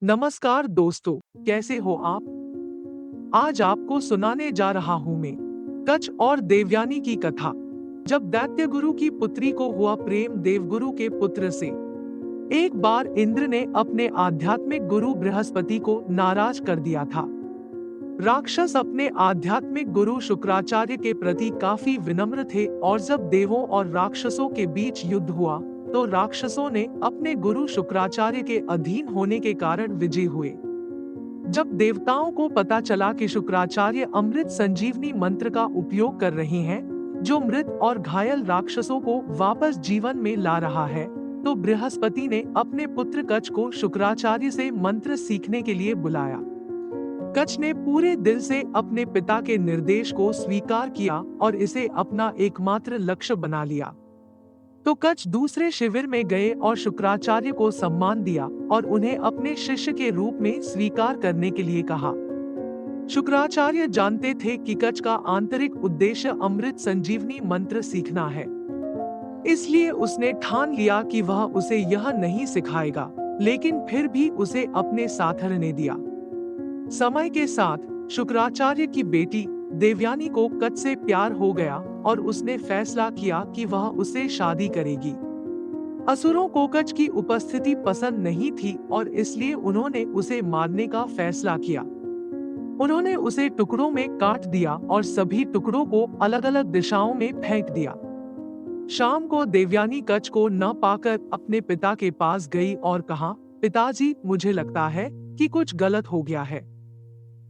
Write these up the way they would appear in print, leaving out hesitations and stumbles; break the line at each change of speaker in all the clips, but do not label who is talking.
नमस्कार दोस्तों, कैसे हो आप? आज आपको सुनाने जा रहा हूं मैं कच और देवयानी की कथा। जब दैत्य गुरु की पुत्री को हुआ प्रेम देवगुरु के पुत्र से। एक बार इंद्र ने अपने आध्यात्मिक गुरु बृहस्पति को नाराज कर दिया था। राक्षस अपने आध्यात्मिक गुरु शुक्राचार्य के प्रति काफी विनम्र थे और जब देवों और राक्षसों के बीच युद्ध हुआ तो राक्षसों ने अपने गुरु शुक्राचार्य के अधीन होने के कारण विजयी हुए। जब देवताओं को पता चला कि शुक्राचार्य अमृत संजीवनी मंत्र का उपयोग कर रहे हैं, जो मृत और घायल राक्षसों को वापस जीवन में ला रहा है, तो बृहस्पति ने अपने पुत्र कच को शुक्राचार्य से मंत्र सीखने के लिए बुलाया। कच ने पूरे दिल से अपने पिता के निर्देश को स्वीकार किया और इसे अपना एकमात्र लक्ष्य बना लिया। तो कच दूसरे शिविर में गए और शुक्राचार्य को सम्मान दिया और उन्हें अपने शिष्य के रूप में स्वीकार करने के लिए कहा। शुक्राचार्य जानते थे कि कच का आंतरिक उद्देश्य अमृत संजीवनी मंत्र सीखना है, इसलिए उसने ठान लिया कि वह उसे यह नहीं सिखाएगा, लेकिन फिर भी उसे अपने साथ रहने दिया। समय के साथ शुक्राचार्य की बेटी देवयानी को कच से प्यार हो गया और उसने फैसला किया कि वह उससे शादी करेगी। असुरों को कच की उपस्थिति पसंद नहीं थी और इसलिए उन्होंने उसे मारने का फैसला किया। उन्होंने उसे टुकड़ों में काट दिया और सभी टुकड़ों को अलग अलग दिशाओं में फेंक दिया। शाम को देवयानी कच को न पाकर अपने पिता के पास गई और कहा, पिताजी, मुझे लगता है कि कुछ गलत हो गया है।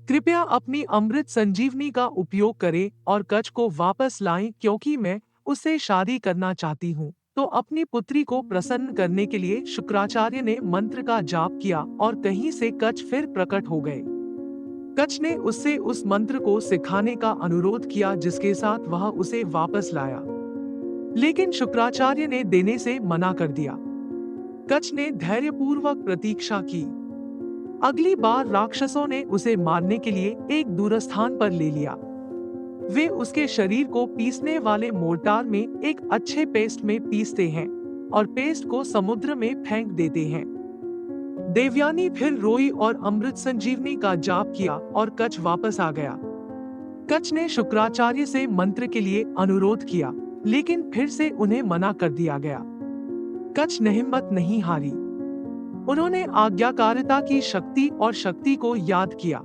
कृपया अपनी अमृत संजीवनी का उपयोग करें और कच को वापस लाएं, क्योंकि मैं उससे शादी करना चाहती हूँ। तो अपनी पुत्री को प्रसन्न करने के लिए शुक्राचार्य ने मंत्र का जाप किया और कहीं से कच फिर प्रकट हो गए। कच ने उससे उस मंत्र को सिखाने का अनुरोध किया जिसके साथ वह उसे वापस लाया, लेकिन शुक्राचार्य ने देने से मना कर दिया। कच ने धैर्यपूर्वक प्रतीक्षा की। अगली बार राक्षसों ने उसे मारने के लिए एक दूरस्थान पर ले लिया। वे उसके शरीर को पीसने वाले मोर्टार में एक अच्छे पेस्ट में पीसते हैं और पेस्ट को समुद्र में फेंक देते हैं। देवयानी फिर रोई और अमृत संजीवनी का जाप किया और कच वापस आ गया। कच ने शुक्राचार्य से मंत्र के लिए अनुरोध किया, लेकिन फिर से उन्हें मना कर दिया गया। कच ने हिम्मत नहीं हारी। उन्होंने आज्ञाकारिता की शक्ति और शक्ति को याद किया।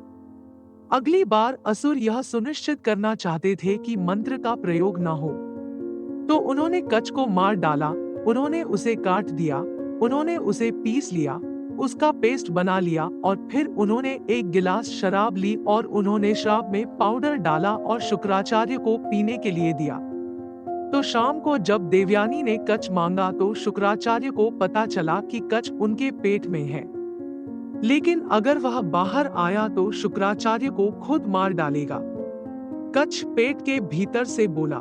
अगली बार असुर यह सुनिश्चित करना चाहते थे कि मंत्र का प्रयोग न हो, तो उन्होंने कच को मार डाला। उन्होंने उसे काट दिया, उन्होंने उसे पीस लिया, उसका पेस्ट बना लिया और फिर उन्होंने एक गिलास शराब ली और उन्होंने शराब में पाउडर डाला और शुक्राचार्य को पीने के लिए दिया। तो शाम को जब देवयानी ने कच मांगा तो शुक्राचार्य को पता चला कि कच उनके पेट में है, लेकिन अगर वह बाहर आया तो शुक्राचार्य को खुद मार डालेगा। कच पेट के भीतर से बोला।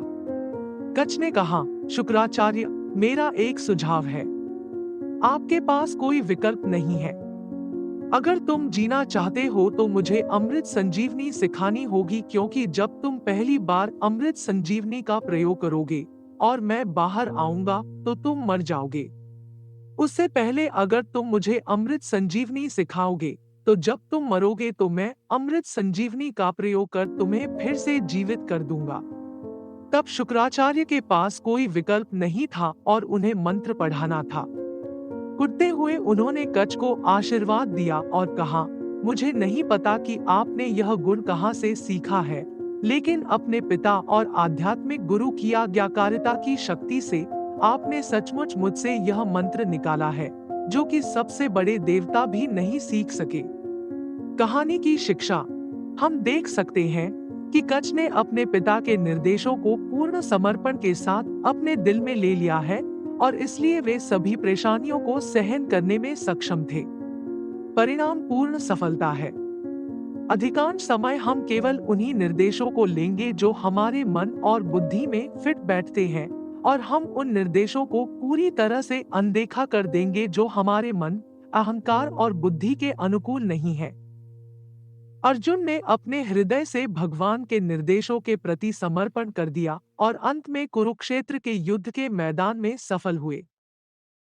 कच ने कहा, शुक्राचार्य, मेरा एक सुझाव है। आपके पास कोई विकल्प नहीं है। अगर तुम जीना चाहते हो तो मुझे अमृत संजीवनी सिखानी होगी, क्योंकि जब तुम पहली बार अमृत संजीवनी का प्रयोग करोगे और मैं बाहर आऊंगा तो तुम मर जाओगे। उससे पहले अगर तुम मुझे अमृत संजीवनी सिखाओगे तो जब तुम मरोगे तो मैं अमृत संजीवनी का प्रयोग कर तुम्हें फिर से जीवित कर दूंगा। तब शुक्राचार्य के पास कोई विकल्प नहीं था और उन्हें मंत्र पढ़ाना था। कुटते हुए उन्होंने कच को आशीर्वाद दिया और कहा, मुझे नहीं पता कि आपने यह गुण कहाँ से सीखा है, लेकिन अपने पिता और आध्यात्मिक गुरु की आज्ञाकारिता की शक्ति से आपने सचमुच मुझसे यह मंत्र निकाला है, जो कि सबसे बड़े देवता भी नहीं सीख सके। कहानी की शिक्षा हम देख सकते हैं कि कच ने अपने पिता के निर्देशों को पूर्ण समर्पण के साथ अपने दिल में ले लिया है और इसलिए वे सभी परेशानियों को सहन करने में सक्षम थे। परिणाम पूर्ण सफलता है। अधिकांश समय हम केवल उन्हीं निर्देशों को लेंगे जो हमारे मन और बुद्धि में फिट बैठते हैं और हम उन निर्देशों को पूरी तरह से अनदेखा कर देंगे जो हमारे मन, अहंकार और बुद्धि के अनुकूल नहीं है। अर्जुन ने अपने हृदय से भगवान के निर्देशों के प्रति समर्पण कर दिया और अंत में कुरुक्षेत्र के युद्ध के मैदान में सफल हुए।